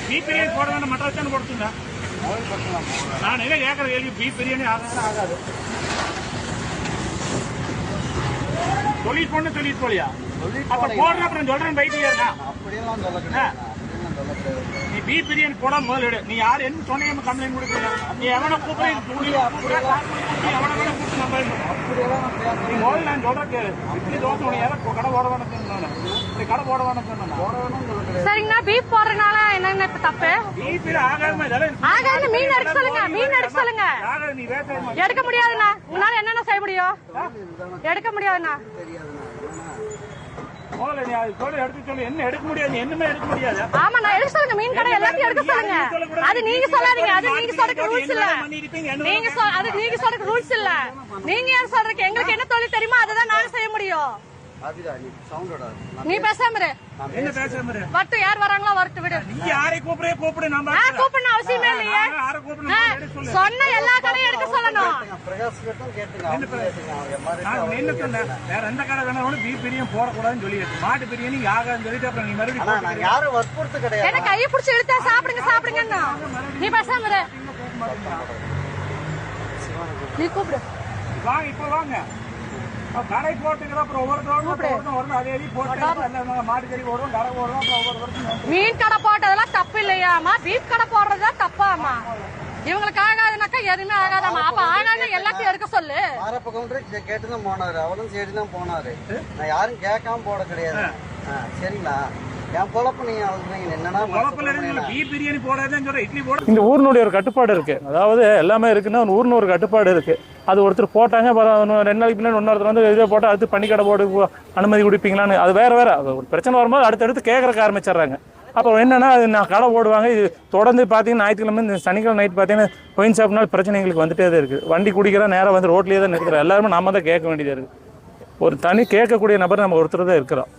Beef biryani போட வேண்டாம், mutton வச்சானு போடுங்க. நான் என்ன கேட்கற கேள்வி, பீஃப் பிரியாணி ஆகாது. சொல்லிட்டு போன சொல்லிட்டு போலியா? அப்ப போடுற அப்புறம் சொல்றேன் பைத்தியா இருக்கா? அப்படியெல்லாம் சொல்லக்கூடாது. நீ பீஃப் பிரியாணி போட முதல்ல நீ யாரு என்ன சொன்னீங்க கம்ப்ளைண்ட் கொடுக்கல. நீ எவனை கூப்பிடு எவனை வேணா கூப்பிட்டு கம்ப்ளைண்ட் நீ முதல்ல நான் சொல்றேன் கேளு. இப்படி தோசை உனக்கு யாரும் கடை போட வேணும் சொன்னானே, இப்படி கடை போட வேணும் சொன்னா சரிங்கண்ணா. பீஃப் போடுறதுனால என்னங்க இப்ப தப்பு? பீஃப் ஆகாம ஆகாது. மீன் எடுக்க சொல்லுங்க, மீன் எடுக்க சொல்லுங்க. நீ வேட்டை எடுக்க முடியாதுண்ணா. உங்களால என்னென்ன செய்ய முடியும்? எடுக்க முடியாதுண்ணா. முதல்ல நீ அது சொல்லி எடுத்து சொல்லு. என்ன எடுக்க முடியாது, என்னமே எடுக்க முடியாது. ஆமா, நான் எடுக்க சொல்லுங்க. மீன் கடை எல்லாத்தையும் எடுக்க சொல்லுங்க. அது நீங்க சொல்லாதீங்க, அது நீங்க சொல்றதுக்கு ரூல்ஸ் இல்ல. அது நீங்க சொல்றதுக்கு ரூல்ஸ் இல்ல. நீங்க ஏன் சொல்றீங்க? எங்களுக்கு என்ன தொழில் தெரியுமோ அதுதான் நாங்க செய்ய முடியும். நீ பேசாம இரு. என்ன பேசாம இரு? வரட்டும், யார் வராங்களோ வரட்டு விடு. நீ யாரை கூப்பிடு நம்ம கூப்பிடணும் அவசியமே இல்லையே. சொன்ன எல்லா கடையும் எடுக்க சொல்லணும். என்ன சொன்ன? வேற எந்த கடை வேணாலும் பீஃப் பிரியாணி போடக்கூடாதுன்னு சொல்லி மாட்டு பிரியாணி ஆகாதுன்னு சொல்லிட்டு அப்புறம் நீ மறுபடியும் யாரும் வற்புறுத்து கிடையாது. என்ன கையை பிடிச்சி எடுத்தா சாப்பிடுங்க. நீ பேசாம இரு. நீ கூப்பிடு. வாங்க, இப்ப வாங்க. கடை போட்டுக்கிற அப்புறம் ஒவ்வொரு அதே போட்டு மாட்டுக்கறி ஓடுவோம், கடை ஓடுவோம். அப்புறம் ஒவ்வொரு மீன் கடை போட்டதெல்லாம் தப்பு இல்லையாமா? பீஃப் கடை போடுறதுதான் தப்பாமா? இவங்களுக்கு ஆகாதுனாக்கா எதுவுமே ஆகாதாமா? அப்ப ஆகாது எல்லாத்தையும் எடுக்க சொல்லு. ஆரப்ப கவுண்டர் கேட்டுதான் போனாரு, அவரும் சரிதான் போனாரு. நான் யாரும் கேட்காம போட கிடையாது. சரிங்களா? என் பொழப்பு நீங்க என்னன்னா பீஃப் பிரியாணி போடாதுன்னு சொல்ற, இட்லி போட. இந்த ஊரினுடைய ஒரு கட்டுப்பாடு இருக்கு. அதாவது எல்லாமே இருக்குன்னா ஊர்னு ஒரு கட்டுப்பாடு இருக்கு. அது ஒருத்தர் போட்டாங்க, 2 நாளைக்கு பின்னாடி இன்னொருத்தர் வந்து இதை போட்டால் அடுத்து பனிக்கடை போட்டு அனுமதி கொடுப்பீங்களான்னு அது வேற ஒரு பிரச்சனை வரும்போது அடுத்தடுத்து கேட்கறக்கு ஆரம்பிச்சிடுறாங்க. அப்புறம் என்னன்னா அது நான் கடை போடுவாங்க. இது தொடர்ந்து பார்த்தீங்கன்னா ஞாயிற்றுக்கிழமை இந்த சனிக்கிழமை நைட் பார்த்தீங்கன்னா ஒயின் ஷாப்னால பிரச்சனை எங்களுக்கு வந்துட்டே தான் இருக்குது. வண்டி குடிக்கிற நேரம் வந்து ரோட்லேயே தான் நிற்கிறோம். எல்லாருமே நாம தான் கேட்க வேண்டியதாக இருக்குது. ஒரு தனி கேட்கக்கூடிய நபர் நம்ம ஒருத்தர் தான் இருக்கிறோம்.